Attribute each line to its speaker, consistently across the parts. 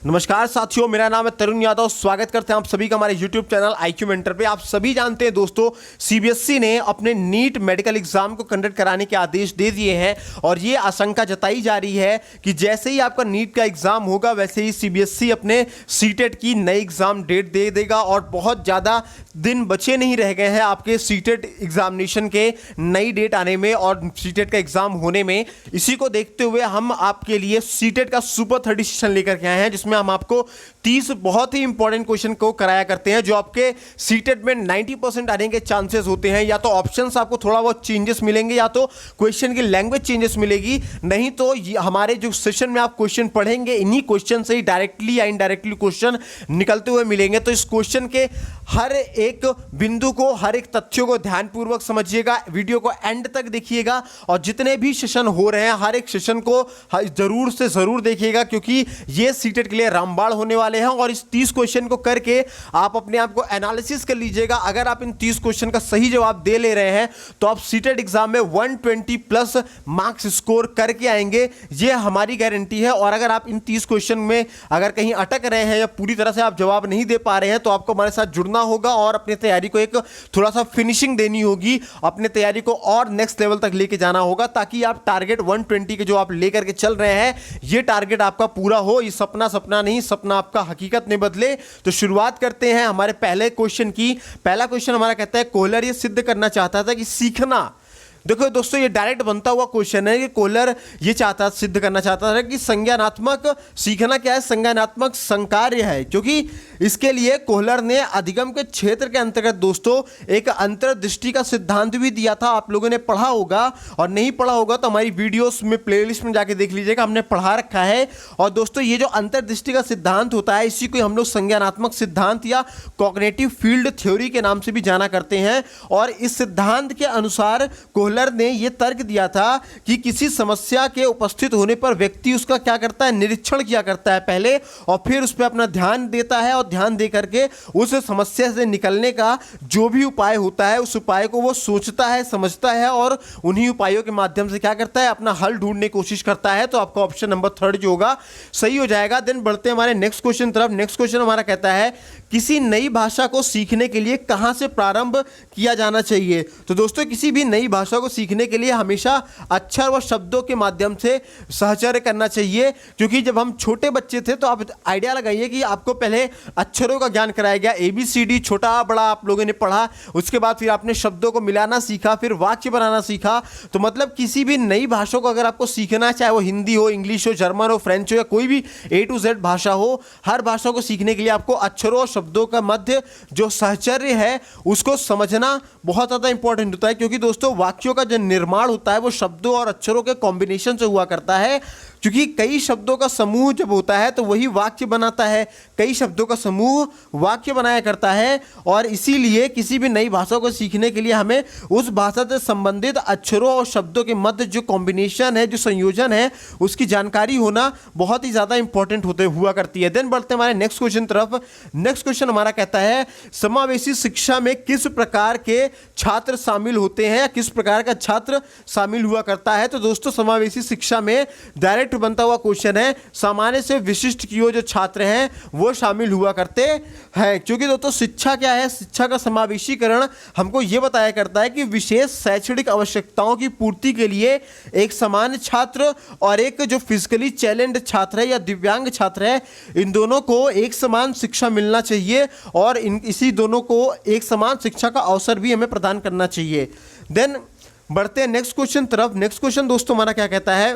Speaker 1: नमस्कार साथियों, मेरा नाम है तरुण यादव। स्वागत करते हैं आप सभी का हमारे YouTube चैनल IQ मेंटर पे। आप सभी जानते हैं दोस्तों, CBSE ने अपने नीट मेडिकल एग्जाम को कंडक्ट कराने के आदेश दे दिए हैं और ये आशंका जताई जा रही है कि जैसे ही आपका नीट का एग्जाम होगा वैसे ही CBSE अपने सीटेट की नई एग्जाम डेट दे देगा और बहुत ज़्यादा दिन बचे नहीं रह गए हैं आपके सीटेट एग्जामिनेशन के नई डेट आने में और सीटेट का एग्जाम होने में। इसी को देखते हुए हम आपके लिए सीटेट का सुपर 30 सेशन लेकर के आए हैं, जिसमें हम आपको 30 बहुत ही इंपॉर्टेंट क्वेश्चन को कराया करते हैं जो आपके सीटेट में 90% आने के चांसेस होते हैं। या तो ऑप्शंस आपको थोड़ा बहुत चेंजेस मिलेंगे या तो क्वेश्चन की लैंग्वेज चेंजेस मिलेगी, नहीं तो हमारे जो सेशन में आप क्वेश्चन पढ़ेंगे इन्हीं क्वेश्चन से ही डायरेक्टली या इनडायरेक्टली क्वेश्चन निकलते हुए मिलेंगे। तो इस क्वेश्चन के हर एक बिंदु को, हर एक तथ्यों को ध्यानपूर्वक समझिएगा, वीडियो को एंड तक देखिएगा और जितने भी सेशन हो रहे हैं हर एक सेशन को जरूर से जरूर देखिएगा, क्योंकि ये सीटेट के लिए रामबाण होने वाले हैं। और इस 30 क्वेश्चन को करके आप अपने आप को एनालिसिस कर लीजिएगा। अगर आप इन 30 क्वेश्चन का सही जवाब दे ले रहे हैं तो आप सीटेट एग्जाम में 120 प्लस मार्क्स स्कोर करके आएंगे, ये हमारी गारंटी है। और अगर आप इन 30 क्वेश्चन में अगर कहीं अटक रहे हैं या पूरी तरह से आप जवाब नहीं दे पा रहे हैं तो आपको हमारे साथ जुड़ना होगा और अपनी तैयारी को एक थोड़ा सा फिनिशिंग देनी होगी, अपने तैयारी को और नेक्स्ट लेवल तक लेके जाना होगा, ताकि आप टारगेट 120 के जो आप लेकर के चल रहे हैं ये टारगेट आपका पूरा हो। ये सपना नहीं, सपना आपका हकीकत नहीं बदले। तो शुरुआत करते हैं हमारे पहले क्वेश्चन की। पहला क्वेश्चन हमारा कहता है, कोहलर ये सिद्ध करना चाहता था कि सीखना, देखो दोस्तों ये डायरेक्ट बनता हुआ क्वेश्चन है कि कोहलर ये सिद्ध करना चाहता था कि संज्ञानात्मक सीखना क्या है, संज्ञानात्मक संकार्य है, क्योंकि इसके लिए कोहलर ने अधिगम के क्षेत्र के अंतर्गत दोस्तों एक अंतर्दृष्टि का सिद्धांत भी दिया था। आप लोगों ने पढ़ा होगा और नहीं पढ़ा होगा तो हमारी वीडियोस में प्लेलिस्ट में जाके देख लीजिएगा, हमने पढ़ा रखा है। और दोस्तों ये जो अंतर्दृष्टि का सिद्धांत होता है इसी को हम लोग संज्ञानात्मक सिद्धांत या कॉग्निटिव फील्ड थ्योरी के नाम से भी जाना करते हैं। और इस सिद्धांत के अनुसार कोहलर ने यह तर्क दिया था कि किसी समस्या के उपस्थित होने पर व्यक्ति उसका क्या करता है, निरीक्षण किया करता है पहले, और फिर उस पर अपना ध्यान देता है और ध्यान दे करके उस समस्या से निकलने का जो भी उपाय होता है उस उपाय को वो सोचता है, समझता है और उन्हीं उपायों के माध्यम से क्या करता है, अपना हल ढूंढने की कोशिश करता है। तो आपका ऑप्शन नंबर 3 जो होगा सही हो जाएगा। देन बढ़ते हैं हमारे नेक्स्ट क्वेश्चन तरफ। नेक्स्ट क्वेश्चन हमारा कहता है, किसी नई भाषा को सीखने के लिए कहां से प्रारंभ किया जाना चाहिए। तो दोस्तों किसी भी नई भाषा को सीखने के लिए हमेशा अक्षर व शब्दों के माध्यम से सहचर्य करना चाहिए, क्योंकि जब हम छोटे बच्चे थे तो आप आइडिया लगाइए कि आपको पहले अक्षरों का ज्ञान कराया गया, ABCD छोटा बड़ा आप लोगों ने पढ़ा, उसके बाद फिर आपने शब्दों को मिलाना सीखा, फिर वाक्य बनाना सीखा। तो मतलब किसी भी नई भाषा को अगर आपको सीखना है, चाहे वो हिंदी हो, इंग्लिश हो, जर्मन हो, फ्रेंच हो या कोई भी A to Z भाषा हो, हर भाषा को सीखने के लिए आपको अक्षरों और शब्दों का मध्य जो सहचर्य है उसको समझना बहुत ज़्यादा इंपॉर्टेंट होता है, क्योंकि दोस्तों वाक्यों का जो निर्माण होता है वो शब्दों और अक्षरों के कॉम्बिनेशन से हुआ करता है। क्योंकि कई शब्दों का समूह जब होता है तो वही वाक्य बनाता है, कई शब्दों का समूह वाक्य बनाया करता है। और इसीलिए किसी भी नई भाषा को सीखने के लिए हमें उस भाषा से संबंधित अक्षरों और शब्दों के मध्य जो कॉम्बिनेशन है, जो संयोजन है, उसकी जानकारी होना बहुत ही ज़्यादा इंपॉर्टेंट होते हुआ करती है। देन बढ़ते हैं हमारे नेक्स्ट क्वेश्चन तरफ। नेक्स्ट क्वेश्चन हमारा कहता है, समावेशी शिक्षा में किस प्रकार के छात्र शामिल होते हैं या किस प्रकार का छात्र शामिल हुआ करता है। तो दोस्तों समावेशी शिक्षा में डायरेक्ट बनता हुआ क्वेश्चन है, सामान्य से विशिष्ट की ओर जो छात्र हैं वो शामिल हुआ करते हैं। क्योंकि दोस्तों शिक्षा क्या है, शिक्षा का समावेशीकरण हमको ये बताया करता है कि विशेष शैक्षणिक आवश्यकताओं की पूर्ति के लिए एक सामान्य छात्र और एक जो फिजिकली चैलेंज्ड छात्र है या दिव्यांग छात्र है, इन दोनों को एक समान शिक्षा मिलना चाहिए और इसी दोनों को एक समान शिक्षा का अवसर भी हमें प्रदान करना चाहिए। देन बढ़ते हैं नेक्स्ट क्वेश्चन तरफ। नेक्स्ट क्वेश्चन दोस्तों हमारा क्या कहता है,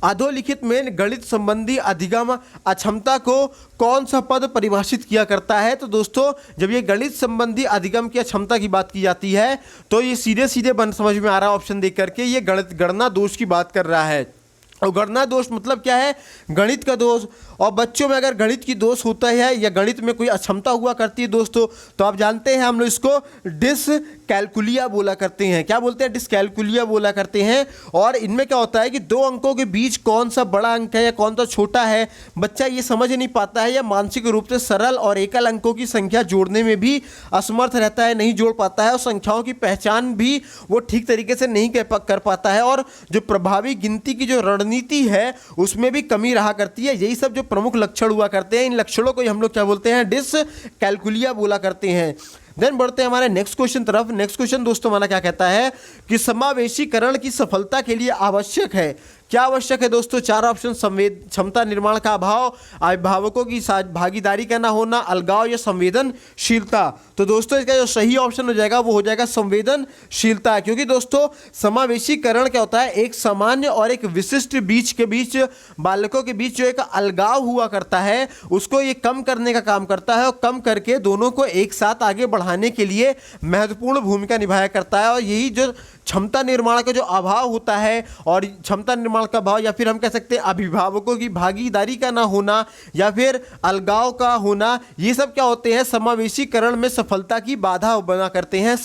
Speaker 1: अधोलिखित में गणित संबंधी अधिगम अक्षमता को कौन सा पद परिभाषित किया करता है। तो दोस्तों जब ये गणित संबंधी अधिगम की अक्षमता की बात की जाती है तो ये सीधे सीधे समझ में आ रहा है ऑप्शन देख करके, ये गणना दोष की बात कर रहा है। और गणना दोष मतलब क्या है, गणित का दोष। और बच्चों में अगर गणित की दोष होता है या गणित में कोई अक्षमता हुआ करती है दोस्तों, तो आप जानते हैं हम लोग इसको डिसकैलकुलिया बोला करते हैं। क्या बोलते हैं, डिसकैलकुलिया बोला करते हैं। और इनमें क्या होता है कि दो अंकों के बीच कौन सा बड़ा अंक है या कौन सा छोटा है बच्चा ये समझ नहीं पाता है, या मानसिक रूप से सरल और एकल अंकों की संख्या जोड़ने में भी असमर्थ रहता है, नहीं जोड़ पाता है, और संख्याओं की पहचान भी वो ठीक तरीके से नहीं कर पाता है। और जो प्रभावी गिनती की जो रणनीति है उसमें भी कमी रहा करती है। यही सब जो प्रमुख लक्षण हुआ करते हैं, इन लक्षणों को हम लोग क्या बोलते हैं, डिसकैलकुलिया बोला करते हैं। देन बढ़ते हैं हमारे नेक्स्ट क्वेश्चन तरफ। नेक्स्ट क्वेश्चन दोस्तों हमारा क्या कहता है कि समावेशीकरण की सफलता के लिए आवश्यक है, क्या आवश्यक है दोस्तों? 4 ऑप्शन, क्षमता निर्माण का अभाव, अभिभावकों की भागीदारी का ना होना, अलगाव या संवेदनशीलता। तो दोस्तों इसका जो सही ऑप्शन हो जाएगा वो हो जाएगा संवेदनशीलता, क्योंकि दोस्तों समावेशीकरण क्या होता है, एक सामान्य और एक विशिष्ट बीच बालकों के बीच जो एक अलगाव हुआ करता है उसको ये कम करने का काम करता है और कम करके दोनों को एक साथ आगे बढ़ाने के लिए महत्वपूर्ण भूमिका निभाया करता है। और यही जो क्षमता निर्माण का जो अभाव होता है और क्षमता निर्माण का अभाव, या फिर हम कह सकते हैं अभिभावकों की भागीदारी का ना होना या फिर अलगाव का होना, ये सब क्या होते हैं, समावेशीकरण में सफलता की बाधा बना करते हैं।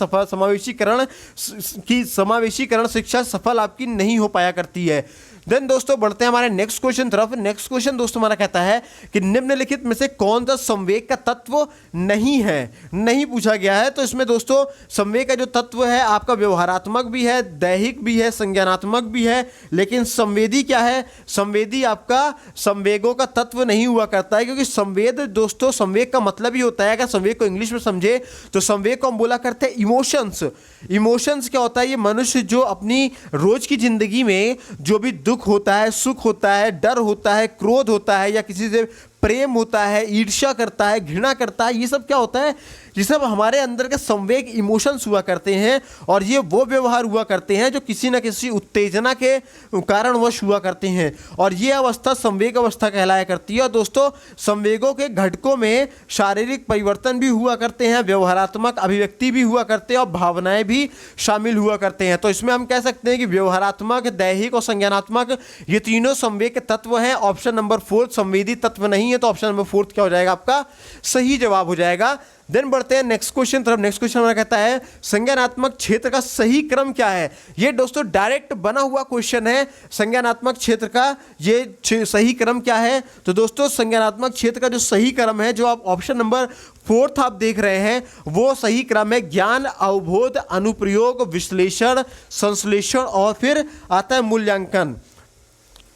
Speaker 1: समावेशीकरण शिक्षा सफल आपकी नहीं हो पाया करती है। देन दोस्तों बढ़ते हैं हमारे नेक्स्ट क्वेश्चन तरफ। नेक्स्ट क्वेश्चन दोस्तों हमारा कहता है कि निम्नलिखित में से कौन सा संवेग का तत्व नहीं है, नहीं पूछा गया है। तो इसमें दोस्तों संवेग का जो तत्व है आपका व्यवहारात्मक भी है, दैहिक भी है, संज्ञानात्मक भी है, लेकिन संवेदी क्या है, संवेदी आपका संवेगों का तत्व नहीं हुआ करता है। क्योंकि संवेद दोस्तों, संवेग का मतलब ही होता है, अगर संवेग को इंग्लिश में समझे तो संवेग को हम बोला करते हैं इमोशंस। इमोशंस क्या होता है, ये मनुष्य जो अपनी रोज की जिंदगी में जो भी दुख होता है, सुख होता है, डर होता है, क्रोध होता है, या किसी से प्रेम होता है, ईर्ष्या करता है, घृणा करता है, ये सब क्या होता है, ये सब हमारे अंदर के संवेग इमोशंस हुआ करते हैं। और ये वो व्यवहार हुआ करते हैं जो किसी न किसी उत्तेजना के कारणवश हुआ करते हैं, और ये अवस्था संवेग अवस्था कहलाया करती है। और दोस्तों संवेगों के घटकों में शारीरिक परिवर्तन भी हुआ करते हैं, व्यवहारात्मक अभिव्यक्ति भी हुआ करते हैं और भावनाएं भी शामिल हुआ करते हैं। तो इसमें हम कह सकते हैं कि व्यवहारात्मक, दैहिक और संज्ञानात्मक ये तीनों संवेग के तत्व हैं। ऑप्शन नंबर 4 संवेदी तत्व नहीं है, तो ऑप्शन नंबर 4 क्या हो जाएगा, आपका सही जवाब हो जाएगा। देन बढ़ते हैं नेक्स्ट क्वेश्चन तरफ। नेक्स्ट क्वेश्चन हमारा कहता है संज्ञानात्मक क्षेत्र का सही क्रम क्या है। ये दोस्तों डायरेक्ट बना हुआ क्वेश्चन है, संज्ञानात्मक क्षेत्र का ये सही क्रम क्या है। तो दोस्तों संज्ञानात्मक क्षेत्र का जो सही क्रम है, जो आप ऑप्शन नंबर 4 आप देख रहे हैं, वो सही क्रम है ज्ञान, अवबोध, अनुप्रयोग, विश्लेषण, संश्लेषण और फिर आता है मूल्यांकन।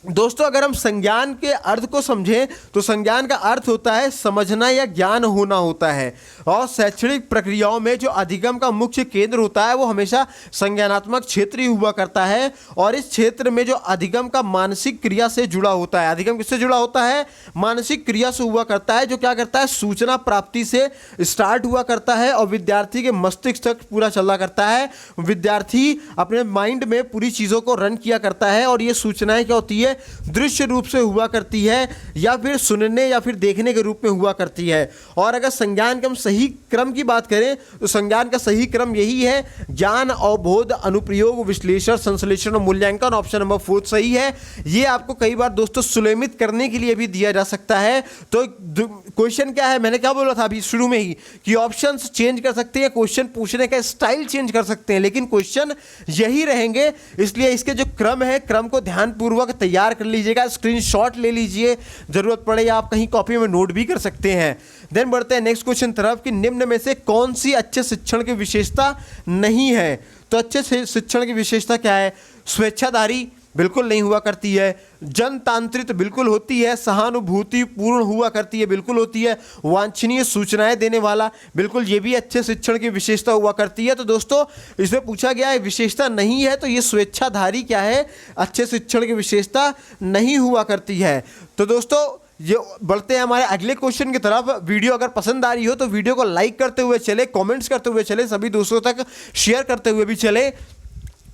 Speaker 1: दोस्तों अगर हम संज्ञान के अर्थ को समझें तो संज्ञान का अर्थ होता है समझना या ज्ञान होना होता है, और शैक्षणिक प्रक्रियाओं में जो अधिगम का मुख्य केंद्र होता है वो हमेशा संज्ञानात्मक क्षेत्र ही हुआ करता है। और इस क्षेत्र में जो अधिगम का मानसिक क्रिया से जुड़ा होता है, अधिगम किससे जुड़ा होता है, मानसिक क्रिया से हुआ करता है, जो क्या करता है, सूचना प्राप्ति से स्टार्ट हुआ करता है और विद्यार्थी के मस्तिष्क तक पूरा चला करता है। विद्यार्थी अपने माइंड में पूरी चीज़ों को रन किया करता है, और ये सूचनाएं क्या होती है, दृश्य रूप से हुआ करती है या फिर सुनने या फिर देखने के रूप में हुआ करती है। और अगर संज्ञान के हम सही क्रम की बात करें तो संज्ञान का सही क्रम यही है ज्ञान, अवबोध, अनुप्रयोग, विश्लेषण, संश्लेषण और मूल्यांकन। ऑप्शन नंबर 4 सही है। ये आपको कई बार दोस्तों सुलेमित करने के लिए भी दिया जा सकता है। तो क्वेश्चन क्या है, मैंने क्या बोला था अभी शुरू में ही कि ऑप्शंस चेंज कर सकते हैं, क्वेश्चन पूछने का स्टाइल चेंज कर सकते हैं, लेकिन क्वेश्चन यही रहेंगे। इसलिए इसके जो क्रम है, क्रम को ध्यानपूर्वक तैयार कर लीजिएगा, स्क्रीनशॉट ले लीजिए, जरूरत पड़े आप कहीं कॉपी में नोट भी कर सकते हैं। देन बढ़ते हैं नेक्स्ट क्वेश्चन तरफ कि निम्न में से कौन सी अच्छे शिक्षण की विशेषता नहीं है। तो अच्छे शिक्षण की विशेषता क्या है, स्वेच्छाधारी बिल्कुल नहीं हुआ करती है, जनतांत्रिक बिल्कुल होती है, सहानुभूति पूर्ण हुआ करती है, बिल्कुल होती है, वांछनीय सूचनाएं देने वाला बिल्कुल ये भी अच्छे शिक्षण की विशेषता हुआ करती है। तो दोस्तों इसमें पूछा गया है विशेषता नहीं है, तो ये स्वेच्छाधारी क्या है, अच्छे शिक्षण की विशेषता नहीं हुआ करती है। तो दोस्तों ये बढ़ते हैं हमारे अगले क्वेश्चन की तरफ। वीडियो अगर पसंद आ रही हो तो वीडियो को लाइक करते हुए चले, कमेंट्स करते हुए चले, सभी दोस्तों तक शेयर करते हुए भी चले।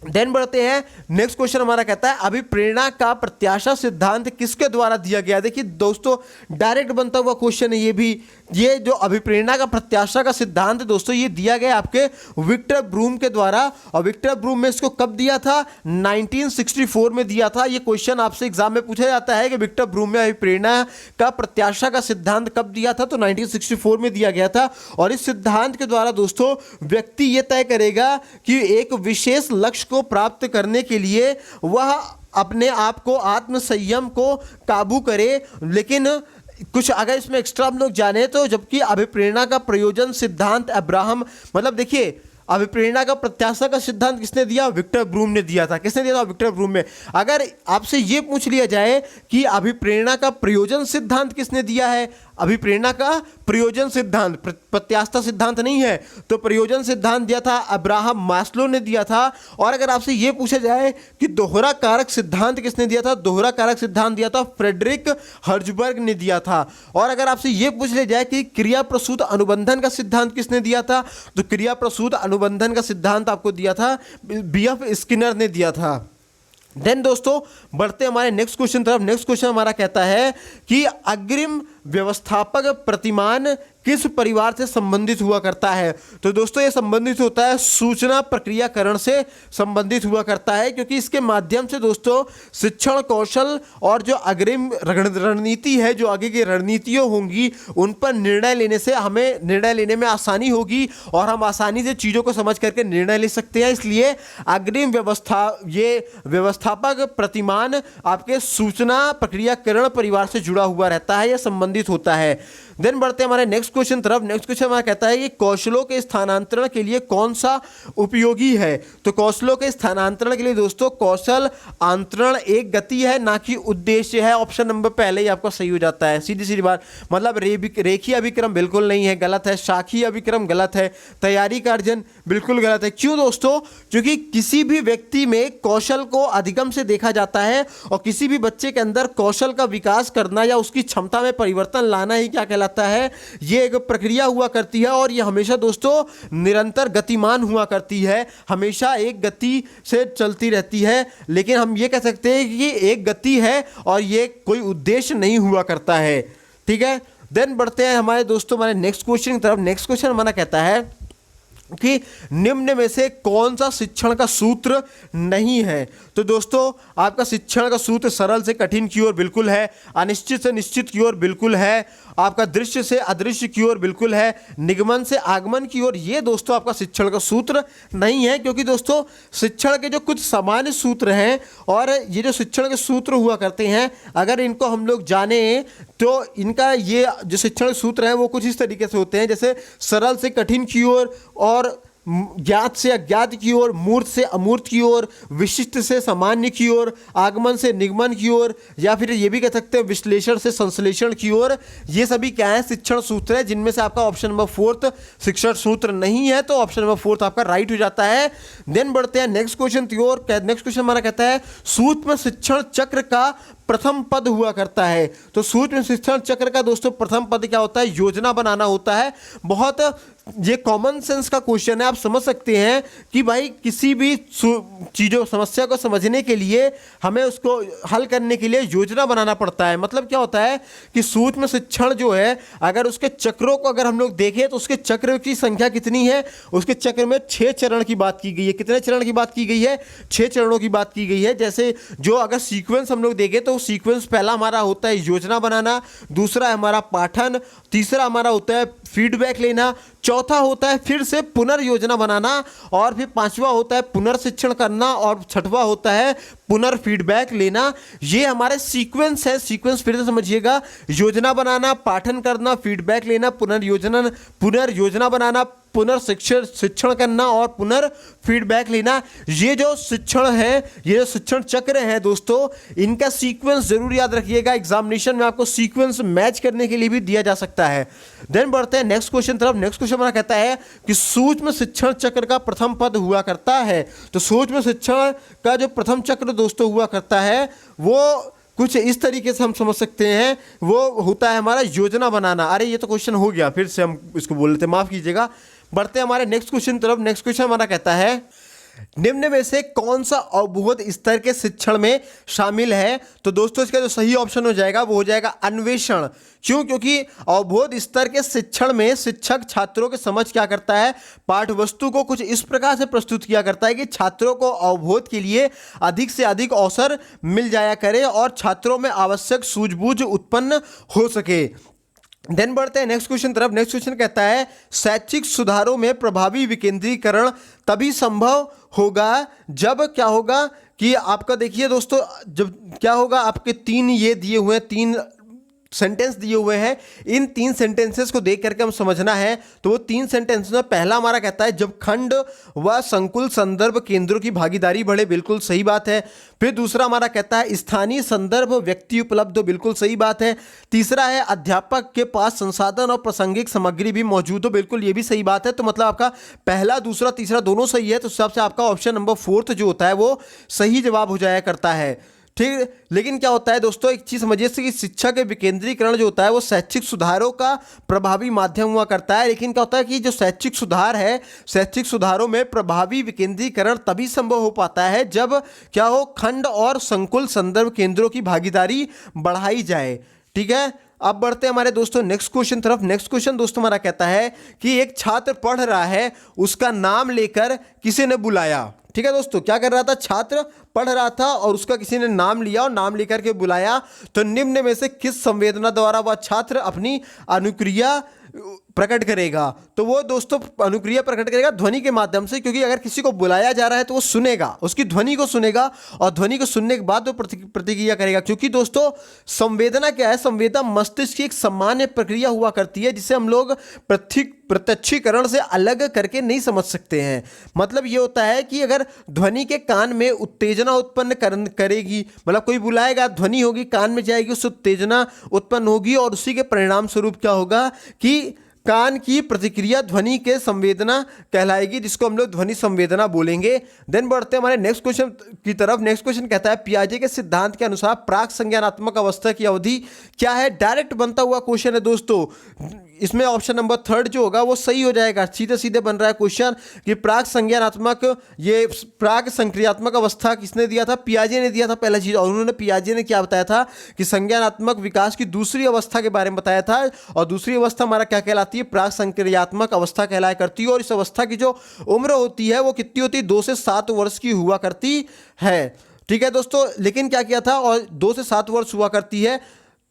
Speaker 1: देन बढ़ते हैं नेक्स्ट क्वेश्चन हमारा कहता है अभिप्रेरणा का प्रत्याशा सिद्धांत किसके द्वारा दिया गया। देखिए दोस्तों डायरेक्ट बनता हुआ क्वेश्चन है ये भी। ये जो अभिप्रेरणा का प्रत्याशा का सिद्धांत दोस्तों ये दिया गया आपके विक्टर ब्रूम के द्वारा, और विक्टर ब्रूम ने इसको कब दिया था, 1964 में दिया था। ये क्वेश्चन आपसे एग्जाम में पूछा जाता है कि विक्टर ब्रूम ने अभिप्रेरणा का प्रत्याशा का सिद्धांत कब दिया था, तो 1964 में दिया गया था। और इस सिद्धांत के द्वारा दोस्तों व्यक्ति ये तय करेगा कि एक विशेष लक्ष्य को प्राप्त करने के लिए वह अपने आप को आत्मसंयम को काबू करे। लेकिन कुछ अगर इसमें एक्स्ट्रा हम लोग जाने तो जबकि अभिप्रेरणा का प्रयोजन सिद्धांत अब्राहम, मतलब देखिए अभिप्रेरणा का प्रत्याशा का सिद्धांत किसने दिया? विक्टर ब्रूम ने दिया था। किसने दिया था? विक्टर ब्रूम ने। अगर आपसे ये पूछ लिया जाए कि अभिप्रेरणा का प्रयोजन सिद्धांत किसने दिया है, अभिप्रेरणा का प्रयोजन सिद्धांत, प्रत्याशा सिद्धांत नहीं है, तो प्रयोजन सिद्धांत दिया था अब्राहम मास्लो ने दिया था। और अगर आपसे यह पूछा जाए कि दोहरा कारक सिद्धांत किसने दिया था, दोहरा कारक सिद्धांत दिया था फ्रेडरिक हर्जबर्ग ने दिया था। और अगर आपसे यह पूछ लिया जाए कि क्रिया प्रसूत अनुबंधन का सिद्धांत किसने दिया था, तो क्रिया प्रसूत अनुबंधन का सिद्धांत आपको दिया था बीएफ स्किनर ने दिया था। देन दोस्तों बढ़ते हमारे नेक्स्ट क्वेश्चन तरफ। नेक्स्ट क्वेश्चन हमारा कहता है कि अग्रिम व्यवस्थापक प्रतिमान किस परिवार से संबंधित हुआ करता है? तो दोस्तों ये संबंधित होता है सूचना प्रक्रियाकरण से संबंधित हुआ करता है, क्योंकि इसके माध्यम से दोस्तों शिक्षण कौशल और जो अग्रिम रणनीति है, जो आगे की रणनीतियाँ होंगी, उन पर निर्णय लेने से हमें निर्णय लेने में आसानी होगी और हम आसानी से चीज़ों को समझ करके निर्णय ले सकते हैं। इसलिए अग्रिम व्यवस्थापक प्रतिमान आपके सूचना प्रक्रियाकरण परिवार से जुड़ा हुआ रहता है या संबंधित होता है। देन बढ़ते हमारे नेक्स्ट क्वेश्चन तरफ। नेक्स्ट क्वेश्चन हमारा कहता है कि कौशलों के स्थानांतरण के लिए कौन सा उपयोगी है? तो कौशलों के स्थानांतरण के लिए दोस्तों कौशल आंतरण एक गति है, ना कि उद्देश्य है। ऑप्शन नंबर पहले ही आपका सही हो जाता है, सीधी सीधी बात। मतलब रेखीय अभिक्रम बिल्कुल नहीं है, गलत है। शाखीय अभिक्रम गलत है। तैयारी का अर्जन बिल्कुल गलत है। क्यों दोस्तों? क्योंकि किसी भी व्यक्ति में कौशल को अधिगम से देखा जाता है और किसी भी बच्चे के अंदर कौशल का विकास करना या उसकी क्षमता में परिवर्तन लाना ही क्या कहलाता है? ये एक प्रक्रिया हुआ करती है और ये हमेशा दोस्तों निरंतर गतिमान हुआ करती है, हमेशा एक गति से चलती रहती है। लेकिन हम ये कह सकते हैं कि एक गति है और ये कोई उद्देश्य नहीं हुआ करता है। ठीक है। देन बढ़ते हैं हमारे दोस्तों हमारे नेक्स्ट क्वेश्चन की तरफ। नेक्स्ट क्वेश्चन हमारा कहता है कि निम्न में से कौन सा शिक्षण का सूत्र नहीं है? तो दोस्तों आपका शिक्षण का सूत्र सरल से कठिन की ओर बिल्कुल है, अनिश्चित से निश्चित की ओर बिल्कुल है, आपका दृश्य से अदृश्य की ओर बिल्कुल है, निगमन से आगमन की ओर ये दोस्तों आपका शिक्षण का सूत्र नहीं है। क्योंकि दोस्तों शिक्षण के जो कुछ सामान्य सूत्र हैं और ये जो शिक्षण के सूत्र हुआ करते हैं, अगर इनको हम लोग जाने तो इनका ये जो शिक्षण सूत्र हैं वो कुछ इस तरीके से होते हैं, जैसे सरल से कठिन की ओर और ज्ञात से अज्ञात की ओर, मूर्त से अमूर्त की ओर, विशिष्ट से सामान्य की ओर, आगमन से निगमन की ओर, या फिर ये भी कह सकते हैं विश्लेषण से संश्लेषण की ओर। ये सभी क्या है? शिक्षण सूत्र है, जिनमें से आपका ऑप्शन नंबर 4 शिक्षण सूत्र नहीं है, तो ऑप्शन नंबर 4 आपका राइट हो जाता है। देन बढ़ते हैं नेक्स्ट क्वेश्चन की ओर। नेक्स्ट क्वेश्चन हमारा कहता है सूक्ष्म शिक्षण चक्र का प्रथम पद हुआ करता है। तो सूक्ष्म शिक्षण चक्र का दोस्तों प्रथम पद क्या होता है? योजना बनाना होता है। बहुत ये कॉमन सेंस का क्वेश्चन है, आप समझ सकते हैं कि भाई किसी भी चीज़ों समस्या को समझने के लिए हमें उसको हल करने के लिए योजना बनाना पड़ता है। मतलब क्या होता है कि सूक्ष्म शिक्षण जो है, अगर उसके चक्रों को अगर हम लोग देखें तो उसके चक्र की संख्या कितनी है? उसके चक्र में 6 चरण की बात की गई है। कितने चरण की बात की गई है? 6 चरणों की बात की गई है। जैसे जो अगर सीक्वेंस हम लोग देखें तो सीक्वेंस पहला हमारा होता है योजना बनाना, दूसरा है हमारा पाठन, तीसरा हमारा होता है फीडबैक लेना, चौथा होता है फिर से पुनर्योजना बनाना, और फिर पांचवा होता है पुनर्शिक्षण करना, और छठवां होता है पुनर्फीडबैक लेना। ये हमारे सीक्वेंस है। सीक्वेंस फिर से समझिएगा, योजना बनाना, पाठन करना, फीडबैक लेना, पुनर्योजना बनाना, शिक्षण करना और पुनर्फीडबैक लेना। ये जो शिक्षण है, ये जो शिक्षण चक्र है दोस्तों, इनका सीक्वेंस जरूर याद रखिएगा। एग्जामिनेशन में आपको सीक्वेंस मैच करने के लिए भी दिया जा सकता है। देन बढ़ते हैं नेक्स्ट क्वेश्चन तरफ। नेक्स्ट क्वेश्चन हमारा कहता है कि सूक्ष्म शिक्षण चक्र का प्रथम पद हुआ करता है। तो सूक्ष्म शिक्षण का जो प्रथम चक्र दोस्तों हुआ करता है वो कुछ इस तरीके से हम समझ सकते हैं, वो होता है हमारा योजना बनाना। अरे ये तो क्वेश्चन हो गया, फिर से हम इसको बोल लेते हैं, माफ कीजिएगा। बढ़ते हैं हमारे नेक्स्ट क्वेश्चन तरफ। नेक्स्ट क्वेश्चन हमारा कहता है निम्न में से कौन सा अवबोध स्तर के शिक्षण में शामिल है? तो दोस्तों इसका जो सही ऑप्शन हो जाएगा वो हो जाएगा अन्वेषण। क्यों? क्योंकि अवबोध स्तर के शिक्षण में शिक्षक छात्रों के समझ क्या करता है? पाठ वस्तु को कुछ इस प्रकार से प्रस्तुत किया करता है कि छात्रों को अवबोध के लिए अधिक से अधिक अवसर मिल जाया करे और छात्रों में आवश्यक सूझबूझ उत्पन्न हो सके। देन बढ़ते हैं नेक्स्ट क्वेश्चन तरफ। नेक्स्ट क्वेश्चन कहता है शैक्षिक सुधारों में प्रभावी विकेंद्रीकरण तभी संभव होगा जब क्या होगा कि आपका देखिए दोस्तों, जब क्या होगा, आपके 3 ये दिए हुए 3 सेंटेंस दिए हुए हैं, इन 3 सेंटेंसेस को देख करके हम समझना है। तो वो 3 सेंटेंस में पहला हमारा कहता है जब खंड व संकुल संदर्भ केंद्रों की भागीदारी बढ़े, बिल्कुल सही बात है। फिर दूसरा हमारा कहता है स्थानीय संदर्भ व्यक्ति उपलब्ध हो, बिल्कुल सही बात है। तीसरा है अध्यापक के पास संसाधन और प्रासंगिक सामग्री भी मौजूद हो, बिल्कुल ये भी सही बात है। तो मतलब आपका पहला, दूसरा, तीसरा दोनों सही है, तो उस हिसाब से आपका ऑप्शन नंबर 4 जो होता है वो सही जवाब हो जाया करता है। ठीक, लेकिन क्या होता है दोस्तों, एक चीज समझिए कि शिक्षा के विकेंद्रीकरण जो होता है वो शैक्षिक सुधारों का प्रभावी माध्यम हुआ करता है। लेकिन क्या होता है कि जो शैक्षिक सुधार है, शैक्षिक सुधारों में प्रभावी विकेंद्रीकरण तभी संभव हो पाता है जब क्या हो, खंड और संकुल संदर्भ केंद्रों की भागीदारी बढ़ाई जाए। ठीक है, अब बढ़ते हैं हमारे दोस्तों नेक्स्ट क्वेश्चन तरफ। नेक्स्ट क्वेश्चन दोस्तों हमारा कहता है कि एक छात्र पढ़ रहा है, उसका नाम लेकर किसी ने बुलाया। ठीक है दोस्तों, क्या कर रहा था, छात्र पढ़ रहा था और उसका किसी ने नाम लिया और नाम लेकर के बुलाया। तो निम्न में से किस संवेदना द्वारा वह छात्र अपनी अनुक्रिया प्रकट करेगा? तो वो दोस्तों अनुक्रिया प्रकट करेगा ध्वनि के माध्यम से, क्योंकि अगर किसी को बुलाया जा रहा है तो वो सुनेगा, उसकी ध्वनि को सुनेगा और ध्वनि को सुनने के बाद वो प्रतिक्रिया करेगा। क्योंकि दोस्तों संवेदना क्या है, संवेदना मस्तिष्क की एक सामान्य प्रक्रिया हुआ करती है जिसे हम लोग प्रत्यक्षीकरण से अलग करके नहीं समझ सकते हैं। मतलब ये होता है कि अगर ध्वनि के कान में उत्तेजना उत्पन्न करेगी, मतलब कोई बुलाएगा, ध्वनि होगी, कान में जाएगी, उससे उत्तेजना उत्पन्न होगी और उसी के परिणाम स्वरूप क्या होगा कि कान की प्रतिक्रिया ध्वनि के संवेदना कहलाएगी, जिसको हम लोग ध्वनि संवेदना बोलेंगे। देन बढ़ते हैं हमारे नेक्स्ट क्वेश्चन की तरफ। नेक्स्ट क्वेश्चन कहता है पियाजे के सिद्धांत के अनुसार प्राक संज्ञानात्मक अवस्था की अवधि क्या है? डायरेक्ट बनता हुआ क्वेश्चन है दोस्तों, इसमें ऑप्शन नंबर 3 जो होगा वो सही हो जाएगा। सीधे सीधे बन रहा है क्वेश्चन कि प्राक संज्ञानात्मक, ये प्राक संक्रियात्मक अवस्था किसने दिया था? पियाजे ने दिया था पहला चीज। और उन्होंने पियाजे ने क्या बताया था कि संज्ञानात्मक विकास की दूसरी अवस्था के बारे में बताया था, और दूसरी अवस्था हमारा क्या कहलाती है? प्राक संक्रियात्मक अवस्था कहलाया करती है। और इस अवस्था की जो उम्र होती है वो कितनी होती है? 2 से 7 वर्ष की हुआ करती है। ठीक है दोस्तों, लेकिन क्या किया था, और 2 से 7 वर्ष हुआ करती है।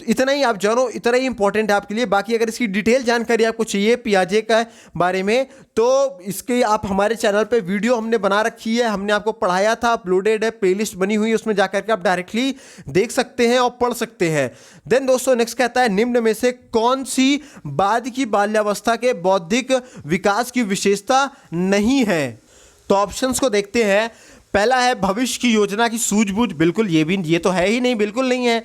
Speaker 1: इतना ही आप जानो, इतना ही इंपॉर्टेंट है आपके लिए। बाकी अगर इसकी डिटेल जानकारी आपको चाहिए पियाजे का बारे में, तो इसके आप हमारे चैनल पे वीडियो हमने बना रखी है, हमने आपको पढ़ाया था, अपलोडेड है, प्लेलिस्ट बनी हुई है, उसमें जाकर के आप डायरेक्टली देख सकते हैं और पढ़ सकते हैं। देन दोस्तों नेक्स्ट कहता है निम्न में से कौन सी बाद की बाल्यावस्था के बौद्धिक विकास की विशेषता नहीं है? तो ऑप्शंस को देखते हैं। पहला है भविष्य की योजना की सूझबूझ, बिल्कुल ये तो है ही नहीं, बिल्कुल नहीं है।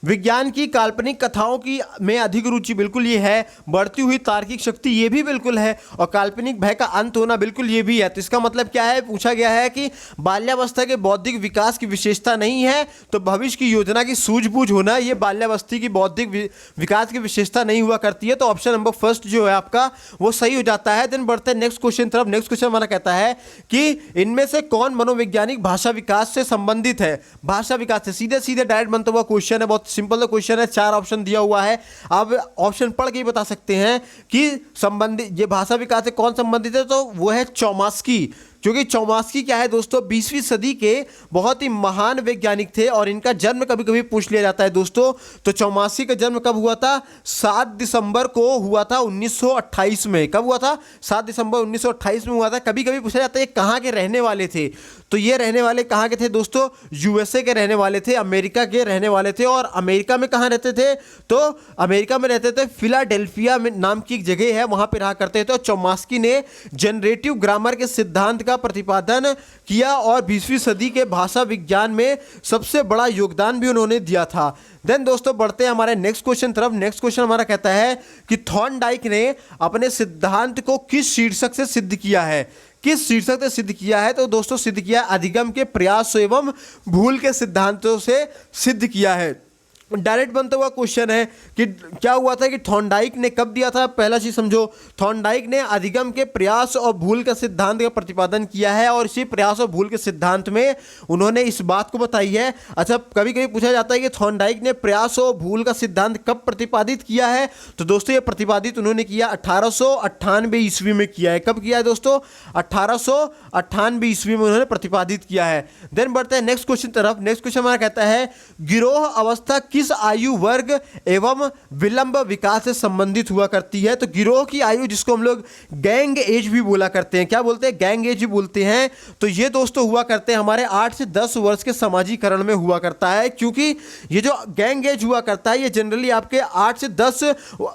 Speaker 1: विज्ञान की काल्पनिक कथाओं की में अधिक रुचि, बिल्कुल ये है। बढ़ती हुई तार्किक शक्ति, ये भी बिल्कुल है। और काल्पनिक भय का अंत होना, बिल्कुल ये भी है। तो इसका मतलब क्या है, पूछा गया है कि बाल्यावस्था के बौद्धिक विकास की विशेषता नहीं है, तो भविष्य की योजना की सूझबूझ होना ये बाल्यावस्था की बौद्धिक विकास की विशेषता नहीं हुआ करती है। तो ऑप्शन नंबर 1 जो है आपका वो सही हो जाता है। देन बढ़ते हैं नेक्स्ट क्वेश्चन तरफ। नेक्स्ट क्वेश्चन हमारा कहता है कि इनमें से कौन मनोवैज्ञानिक भाषा विकास से संबंधित है? भाषा विकास से सीधे सीधे डायरेक्ट बनता हुआ क्वेश्चन है, बहुत सिंपल क्वेश्चन है। 4 ऑप्शन दिया हुआ है, आप ऑप्शन पढ़ के ही बता सकते हैं कि संबंधित ये भाषा विकास से कौन संबंधित है। तो वो है चौमास्की, क्योंकि चौमास्की क्या है दोस्तों, 20वीं सदी के बहुत ही महान वैज्ञानिक थे और इनका जन्म कभी कभी पूछ लिया जाता है दोस्तों। तो चौमास्की का जन्म कब हुआ था? 7 दिसंबर को हुआ था 1928 में। कब हुआ था? 7 दिसंबर 1928 में हुआ था। कभी कभी पूछा जाता है ये कहाँ के रहने वाले थे? तो ये रहने वाले कहाँ के थे दोस्तों? यूएसए के रहने वाले थे, अमेरिका के रहने वाले थे। और अमेरिका में कहाँ रहते थे? तो अमेरिका में रहते थे, फिलाडेल्फिया में नाम की एक जगह है, वहाँ पे रहा करते थे। और चौमास्की ने जनरेटिव ग्रामर के सिद्धांत का प्रतिपादन किया और 20वीं सदी के भाषा विज्ञान में सबसे बड़ा योगदान भी उन्होंने दिया था। देन दोस्तों बढ़ते हैं हमारे नेक्स्ट क्वेश्चन तरफ। नेक्स्ट क्वेश्चन हमारा कहता है कि थॉर्नडाइक ने अपने सिद्धांत को किस शीर्षक से सिद्ध किया है? किस शीर्षक से सिद्ध किया है? तो दोस्तों सिद्ध किया अधिगम के प्रयास एवं भूल के सिद्धांतों से सिद्ध किया है। डायरेक्ट बनता हुआ क्वेश्चन है कि क्या हुआ था कि थॉर्नडाइक ने कब दिया था? पहला चीज समझो, थॉर्नडाइक ने अधिगम के प्रयास और भूल का सिद्धांत का प्रतिपादन किया है और इसी प्रयास और भूल के सिद्धांत में उन्होंने इस बात को बताई है। अच्छा, कभी कभी पूछा जाता है कि थॉर्नडाइक ने प्रयास और भूल का सिद्धांत कब प्रतिपादित किया है? तो दोस्तों ये प्रतिपादित उन्होंने किया 1898 ईस्वी में किया है। कब किया है दोस्तों? 1898 ईस्वी में उन्होंने प्रतिपादित किया है। देन बढ़ते हैं नेक्स्ट क्वेश्चन तरफ। नेक्स्ट क्वेश्चन हमारा कहता है गिरोह अवस्था किस आयु वर्ग एवं विलंब विकास से संबंधित हुआ करती है? तो गिरोह की आयु, जिसको हम लोग गैंग एज भी बोला करते हैं, क्या बोलते हैं? गैंग एज भी बोलते हैं। तो ये दोस्तों हुआ करते हैं हमारे 8 से 10 वर्ष के समाजीकरण में हुआ करता है, क्योंकि ये जो गैंग एज हुआ करता है ये जनरली आपके 8 से 10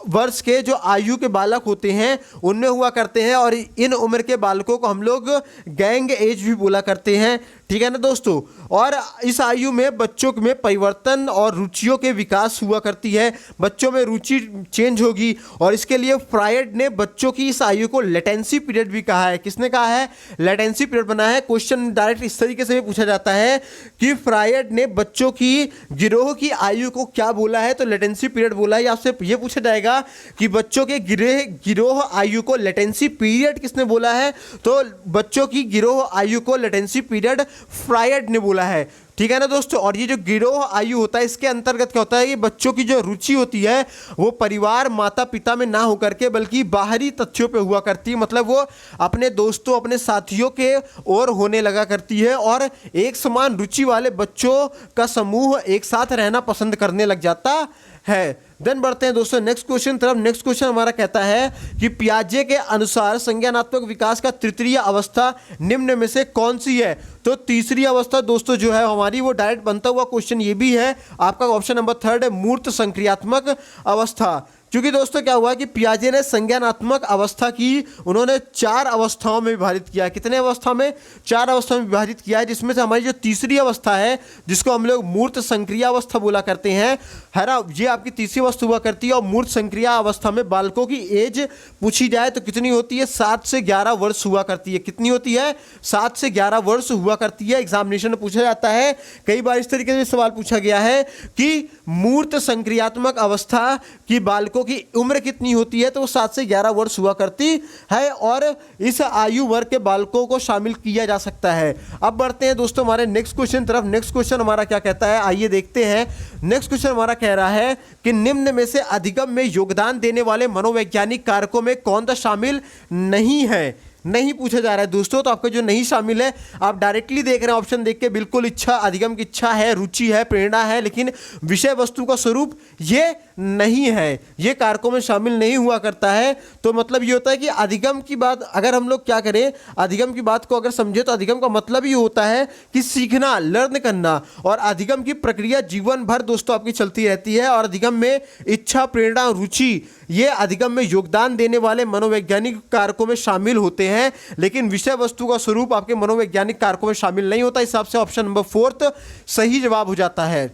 Speaker 1: वर्ष के जो आयु के बालक होते हैं उनमें हुआ करते हैं, और इन उम्र के बालकों को हम लोग गैंग एज भी बोला करते हैं। ठीक है ना दोस्तों। और इस आयु में बच्चों में परिवर्तन और रुचियों के विकास हुआ करती है, बच्चों में रुचि चेंज होगी, और इसके लिए फ्रायड ने बच्चों की इस आयु को लेटेंसी पीरियड भी कहा है। किसने कहा है? लेटेंसी पीरियड बना है। क्वेश्चन डायरेक्ट इस तरीके से भी पूछा जाता है कि फ्रायड ने बच्चों की गिरोह की आयु को क्या बोला है? तो लेटेंसी पीरियड बोला है। आपसे ये पूछा जाएगा कि बच्चों के गिरोह आयु को लेटेंसी पीरियड किसने बोला है? तो बच्चों की गिरोह आयु को लेटेंसी पीरियड फ्रायड ने बोला है। ठीक है ना दोस्तों। और ये जो गिरोह आयु होता है इसके अंतर्गत क्या होता है कि बच्चों की जो रुचि होती है वो परिवार माता पिता में ना होकर के बल्कि बाहरी तथ्यों पे हुआ करती है, मतलब वो अपने दोस्तों अपने साथियों के ओर होने लगा करती है, और एक समान रुचि वाले बच्चों का समूह एक साथ रहना पसंद करने लग जाता है। देन बढ़ते हैं दोस्तों नेक्स्ट क्वेश्चन तरफ। नेक्स्ट क्वेश्चन हमारा कहता है कि पियाजे के अनुसार संज्ञानात्मक विकास का तृतीय अवस्था निम्न में से कौन सी है? तो तीसरी अवस्था दोस्तों जो है हमारी वो डायरेक्ट बनता हुआ क्वेश्चन ये भी है आपका, ऑप्शन नंबर 3 है मूर्त संक्रियात्मक अवस्था। क्योंकि दोस्तों क्या हुआ कि पियाजे ने संज्ञानात्मक अवस्था की उन्होंने 4 अवस्थाओं में विभाजित किया है। कितने अवस्था में? 4 अवस्था में विभाजित किया है, जिसमें से हमारी जो तीसरी अवस्था है जिसको हम लोग मूर्त संक्रिया अवस्था बोला करते हैं, है ना, ये आपकी तीसरी अवस्था हुआ करती है। और मूर्त संक्रिया अवस्था में बालकों की एज पूछी जाए तो कितनी होती है? 7 से 11 वर्ष हुआ करती है। कितनी होती है? 7 से 11 वर्ष हुआ करती है। एग्जामिनेशन में पूछा जाता है, कई बार इस तरीके से सवाल पूछा गया है कि मूर्त संक्रियात्मक अवस्था की बालकों की उम्र कितनी होती है? तो वो 7 से 11 वर्ष हुआ करती है, और इस आयु वर्ग के बालकों को शामिल किया जा सकता है। अब बढ़ते हैं दोस्तों हमारे नेक्स्ट क्वेश्चन तरफ। नेक्स्ट क्वेश्चन हमारा क्या कहता है, आइए देखते हैं। नेक्स्ट क्वेश्चन हमारा कह रहा है कि निम्न में से अधिगम में योगदान देने वाले मनोवैज्ञानिक कारकों में कौन सा शामिल नहीं है? नहीं पूछा जा रहा है दोस्तों। तो आपका जो नहीं शामिल है, आप डायरेक्टली देख रहे हैं ऑप्शन देख के, बिल्कुल इच्छा, अधिगम की इच्छा है, रुचि है, प्रेरणा है, लेकिन विषय वस्तु का स्वरूप ये नहीं है, ये कारकों में शामिल नहीं हुआ करता है। तो मतलब ये होता है कि अधिगम की बात अगर हम लोग क्या करें, अधिगम की बात को अगर समझे तो अधिगम का मतलब ये होता है कि सीखना, लर्न करना, और अधिगम की प्रक्रिया जीवन भर दोस्तों आपकी चलती रहती है। और अधिगम में इच्छा, प्रेरणा, रुचि ये अधिगम में योगदान देने वाले मनोवैज्ञानिक कारकों में शामिल होते हैं, लेकिन विषय वस्तु का स्वरूप आपके मनोवैज्ञानिक कारकों में शामिल नहीं होता। इस हिसाब से ऑप्शन नंबर 4 सही जवाब हो जाता है।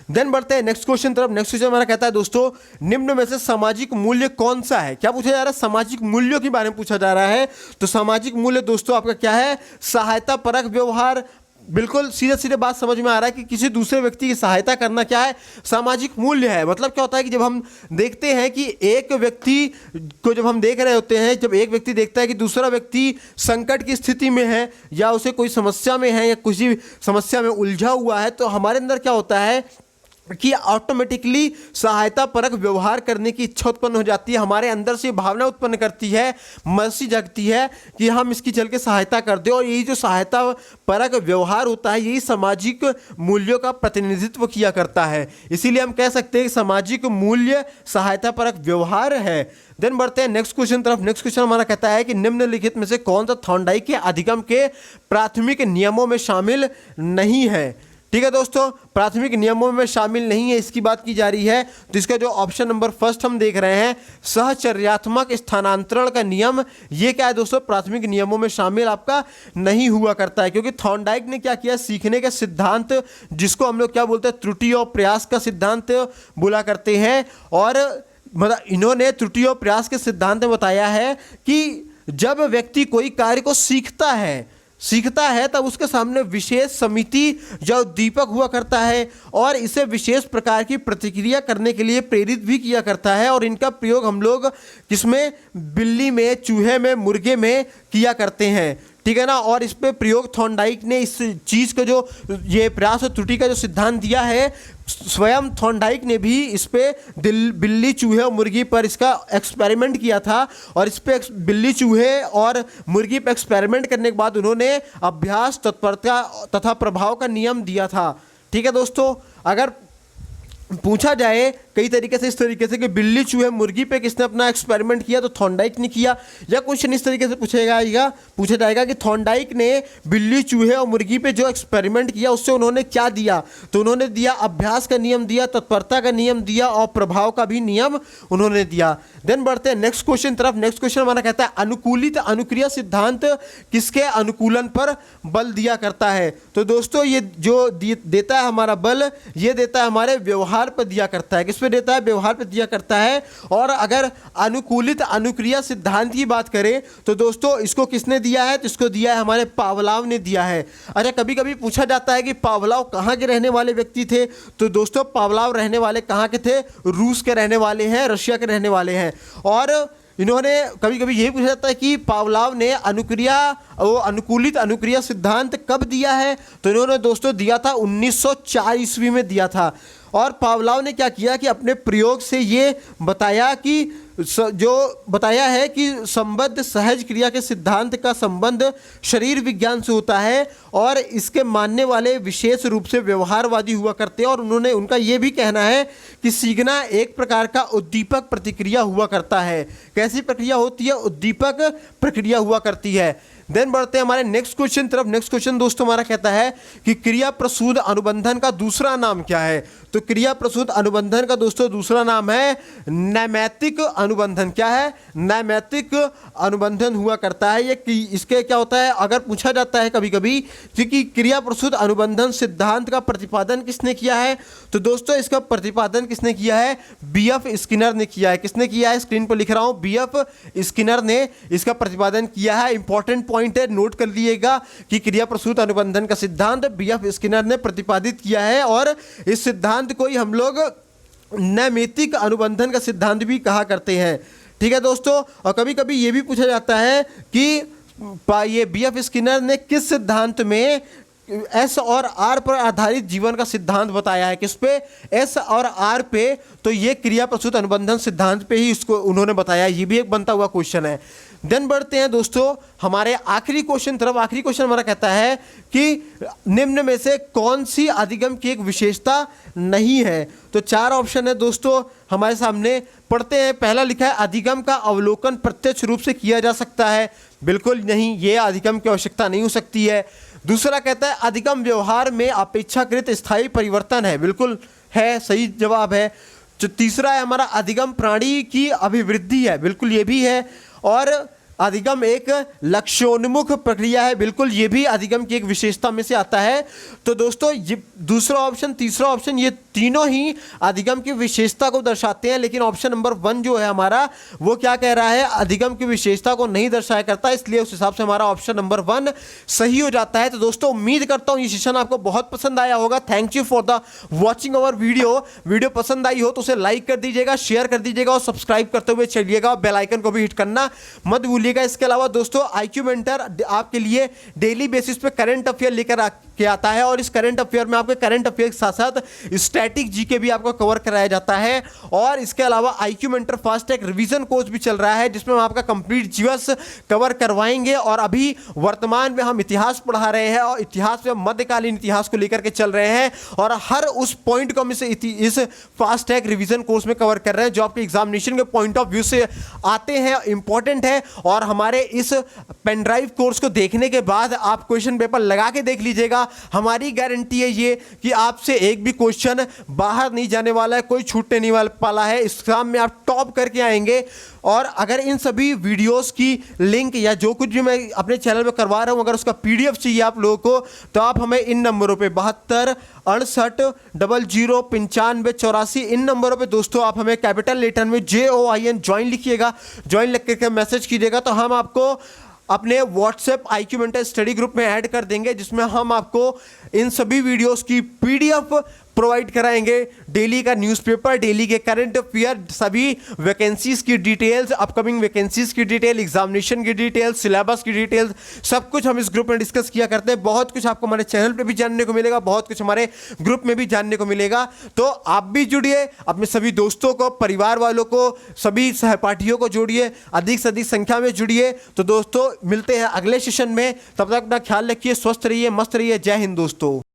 Speaker 1: देन बढ़ते हैं नेक्स्ट क्वेश्चन तरफ। नेक्स्ट क्वेश्चन हमारा कहता है दोस्तों निम्न में से सामाजिक मूल्य कौन सा है? क्या पूछा जा रहा है? सामाजिक मूल्यों के बारे में पूछा जा रहा है। तो सामाजिक मूल्य दोस्तों आपका क्या है? सहायता परक व्यवहार। बिल्कुल सीधे सीधे बात समझ में आ रहा है कि किसी दूसरे व्यक्ति की सहायता करना क्या है? सामाजिक मूल्य है। मतलब क्या होता है कि जब हम देखते हैं कि एक व्यक्ति को जब हम देख रहे होते हैं, जब एक व्यक्ति देखता है कि दूसरा व्यक्ति संकट की स्थिति में है या उसे कोई समस्या में है या किसी समस्या में उलझा हुआ है, तो हमारे अंदर क्या होता है कि ऑटोमेटिकली सहायता परक व्यवहार करने की इच्छा उत्पन्न हो जाती है। हमारे अंदर से भावना उत्पन्न करती है, मर्सी जगती है कि हम इसकी चल के सहायता कर दें। और यही जो सहायता परक व्यवहार होता है यही सामाजिक मूल्यों का प्रतिनिधित्व किया करता है। इसीलिए हम कह सकते हैं कि सामाजिक मूल्य सहायता परक व्यवहार है। देन बढ़ते हैं नेक्स्ट क्वेश्चन तरफ। नेक्स्ट क्वेश्चन हमारा कहता है कि निम्नलिखित में से कौन सा थॉर्नडाइक के अधिगम के प्राथमिक नियमों में शामिल नहीं है? ठीक है दोस्तों, प्राथमिक नियमों में शामिल नहीं है इसकी बात की जा रही है। तो इसका जो ऑप्शन नंबर फर्स्ट हम देख रहे हैं सहचर्यात्मक स्थानांतरण का नियम, ये क्या है दोस्तों? प्राथमिक नियमों में शामिल आपका नहीं हुआ करता है, क्योंकि थॉर्नडाइक ने क्या किया, सीखने का सिद्धांत जिसको हम लोग क्या बोलते हैं त्रुटि और प्रयास का सिद्धांत बोला करते हैं, और मतलब इन्होंने त्रुटि और प्रयास के सिद्धांत में बताया है कि जब व्यक्ति कोई कार्य को सीखता है तब उसके सामने विशेष समिति या उद्दीपक हुआ करता है और इसे विशेष प्रकार की प्रतिक्रिया करने के लिए प्रेरित भी किया करता है। और इनका प्रयोग हम लोग किसमें? बिल्ली में, चूहे में, मुर्गे में किया करते हैं। ठीक है ना। और इस पे प्रयोग थॉर्नडाइक ने इस चीज़ का जो ये प्रयास और त्रुटि का जो सिद्धांत दिया है, स्वयं थॉर्नडाइक ने भी इस पे बिल्ली, चूहे और मुर्गी पर इसका एक्सपेरिमेंट किया था। और इस पे बिल्ली, चूहे और मुर्गी पर एक्सपेरिमेंट करने के बाद उन्होंने अभ्यास, तत्परता तथा प्रभाव का नियम दिया था। ठीक है दोस्तों, अगर पूछा जाए कई तरीके से, इस तरीके से कि बिल्ली चूहे मुर्गी पे किसने अपना एक्सपेरिमेंट किया, तो थॉर्नडाइक ने किया। या क्वेश्चन इस तरीके से पूछा जाएगा कि थॉर्नडाइक ने बिल्ली चूहे और मुर्गी पे जो एक्सपेरिमेंट किया उससे उन्होंने क्या दिया, तो उन्होंने दिया अभ्यास का नियम दिया, तत्परता का नियम दिया और प्रभाव का भी नियम उन्होंने दिया। देन बढ़ते हैं नेक्स्ट क्वेश्चन तरफ। नेक्स्ट क्वेश्चन हमारा कहता है अनुकूलित अनुक्रिया सिद्धांत किसके अनुकूलन पर बल दिया करता है। तो दोस्तों ये जो देता है हमारा बल, ये देता है हमारे व्यवहार पर दिया करता है। किस पे देता है? व्यवहार पर दिया करता है। और अगर अनुकूलित अनुक्रिया सिद्धांत की बात करें तो दोस्तों इसको किसने दिया है? तो इसको दिया है हमारे पावलोव ने दिया है। अच्छा, कभी कभी पूछा जाता है कि पावलोव कहाँ के रहने वाले व्यक्ति थे, तो दोस्तों पावलोव रहने वाले कहाँ के थे? रूस के रहने वाले हैं, रशिया के रहने वाले हैं। और इन्होंने कभी कभी यही पूछा जाता है कि पावलोव ने अनुकूलित अनुक्रिया सिद्धांत कब दिया है, तो इन्होंने दोस्तों दिया था 1904 ईस्वी में दिया था। और पावलोव ने क्या किया कि अपने प्रयोग से ये बताया कि संबद्ध सहज क्रिया के सिद्धांत का संबंध शरीर विज्ञान से होता है और इसके मानने वाले विशेष रूप से व्यवहारवादी हुआ करते हैं। और उनका ये भी कहना है कि सीखना एक प्रकार का उद्दीपक प्रतिक्रिया हुआ करता है। कैसी प्रक्रिया होती है? उद्दीपक प्रक्रिया हुआ करती है। देन बढ़ते हैं हमारे नेक्स्ट क्वेश्चन तरफ। नेक्स्ट क्वेश्चन दोस्तों हमारा कहता है कि क्रिया प्रसूत अनुबंधन का दूसरा नाम क्या है। तो क्रिया प्रसूत अनुबंधन का दोस्तों दूसरा नाम है नैमित्तिक अनुबंधन। क्या है? नैमित्तिक अनुबंधन हुआ करता है। ये इसके क्या होता है, अगर पूछा जाता है कभी कभी कि क्रिया प्रसूत अनुबंधन सिद्धांत का प्रतिपादन किसने किया है, तो दोस्तों इसका प्रतिपादन किसने किया है? बीएफ स्किनर ने किया है। किसने किया है? स्क्रीन पर लिख रहा हूं, बीएफ स्किनर ने इसका प्रतिपादन किया है। इंपॉर्टेंट पॉइंट है, नोट कर लीजिएगा कि क्रिया प्रसूत अनुबंधन का सिद्धांत बीएफ स्किनर ने प्रतिपादित किया है। और इस सिद्धांत को ही हम लोग नैमित्तिक अनुबंधन का सिद्धांत भी कहा करते हैं। ठीक है दोस्तों। और कभी कभी ये भी पूछा जाता है कि ये बीएफ स्किनर ने किस सिद्धांत में एस और आर पर आधारित जीवन का सिद्धांत बताया है। किस पे? एस और आर पे। तो ये क्रिया प्रसूत अनुबंधन सिद्धांत पे ही इसको उन्होंने बताया। ये भी एक बनता हुआ क्वेश्चन है। देन बढ़ते हैं दोस्तों हमारे आखिरी क्वेश्चन तरफ। आखिरी क्वेश्चन हमारा कहता है कि निम्न में से कौन सी अधिगम की एक विशेषता नहीं है। तो 4 ऑप्शन है दोस्तों हमारे सामने, पढ़ते हैं। पहला लिखा है अधिगम का अवलोकन प्रत्यक्ष रूप से किया जा सकता है। बिल्कुल नहीं, ये अधिगम की आवश्यकता नहीं हो सकती है। दूसरा कहता है अधिगम व्यवहार में अपेक्षाकृत स्थायी परिवर्तन है। बिल्कुल है, सही जवाब है। जो तीसरा है हमारा अधिगम प्राणी की अभिवृद्धि है। बिल्कुल ये भी है। और अधिगम एक लक्ष्योन्मुख प्रक्रिया है। बिल्कुल ये भी अधिगम की एक विशेषता में से आता है। तो दोस्तों ये दूसरा ऑप्शन, तीसरा ऑप्शन, ये तीनों ही अधिगम की विशेषता को दर्शाते हैं। लेकिन ऑप्शन नंबर 1 जो है हमारा, वो क्या कह रहा है? अधिगम की विशेषता को नहीं दर्शाया करता। इसलिए उस हिसाब से हमारा ऑप्शन नंबर 1 सही हो जाता है। तो दोस्तों उम्मीद करता हूँ ये सेशन आपको बहुत पसंद आया होगा। Thank you for the watching our video पसंद आई हो तो उसे लाइक कर दीजिएगा, शेयर कर दीजिएगा और सब्सक्राइब करते हुए चलिएगा। बेल आइकन को भी हिट करना मत भूलिएगा। इसके अलावा दोस्तों IQ मेंटर आपके लिए डेली बेसिस पे करंट अफेयर लेकर के आता है। और इस करंट अफेयर में आपके करंट अफेयर के साथ साथ स्टैटिक जीके भी आपको कवर कराया जाता है। और इसके अलावा IQ mentor fast track revision course भी चल रहा है जिसमें हम आपका कंप्लीट जीएस कवर करवाएंगे। और अभी वर्तमान में हम इतिहास पढ़ा रहे हैं और इतिहास में मध्यकालीन इतिहास को लेकर के चल रहे हैं। और हर उस पॉइंट को हम इस फास्ट ट्रैक रिवीजन कोर्स में कवर कर रहे हैं जो आपके एग्जामिनेशन के पॉइंट ऑफ व्यू से आते हैं, इंपॉर्टेंट है। और हमारे इस पेन ड्राइव कोर्स को देखने के बाद आप क्वेश्चन पेपर लगा के देख लीजिएगा। हमारी गारंटी है ये कि आपसे एक भी क्वेश्चन बाहर नहीं जाने वाला है, कोई छूटने नहीं वाला है। इस एग्जाम में आप टॉप करके आएंगे। और अगर इन सभी वीडियोस की लिंक या जो कुछ भी मैं अपने चैनल पे करवा रहा हूं, अगर उसका PDF चाहिए आप लोगों को, तो आप हमें इन नंबरों पे 72 68 00 95 84 इन नंबरों पे दोस्तों आप हमें कैपिटल लेटर में JOIN ज्वाइन लिखिएगा। ज्वाइन लिख करके मैसेज कीजिएगा तो हम आपको अपने WhatsApp IQ mentor study group में ऐड कर देंगे, जिसमें हम आपको इन सभी वीडियोस की PDF प्रोवाइड कराएंगे। डेली का न्यूज़पेपर, डेली के करंट अफेयर, सभी वैकेंसीज की डिटेल्स, अपकमिंग वैकेंसीज की डिटेल, एग्जामिनेशन की डिटेल, सिलेबस की डिटेल्स, सब कुछ हम इस ग्रुप में डिस्कस किया करते हैं। बहुत कुछ आपको हमारे चैनल पे भी जानने को मिलेगा, बहुत कुछ हमारे ग्रुप में भी जानने को मिलेगा। तो आप भी जुड़िए, अपने सभी दोस्तों को, परिवार वालों को, सभी सहपाठियों को जोड़िए, अधिक से अधिक संख्या में जुड़िए। तो दोस्तों मिलते हैं अगले सेशन में, तब तक अपना ख्याल रखिए, स्वस्थ रहिए, मस्त रहिए। जय हिंद दोस्तों।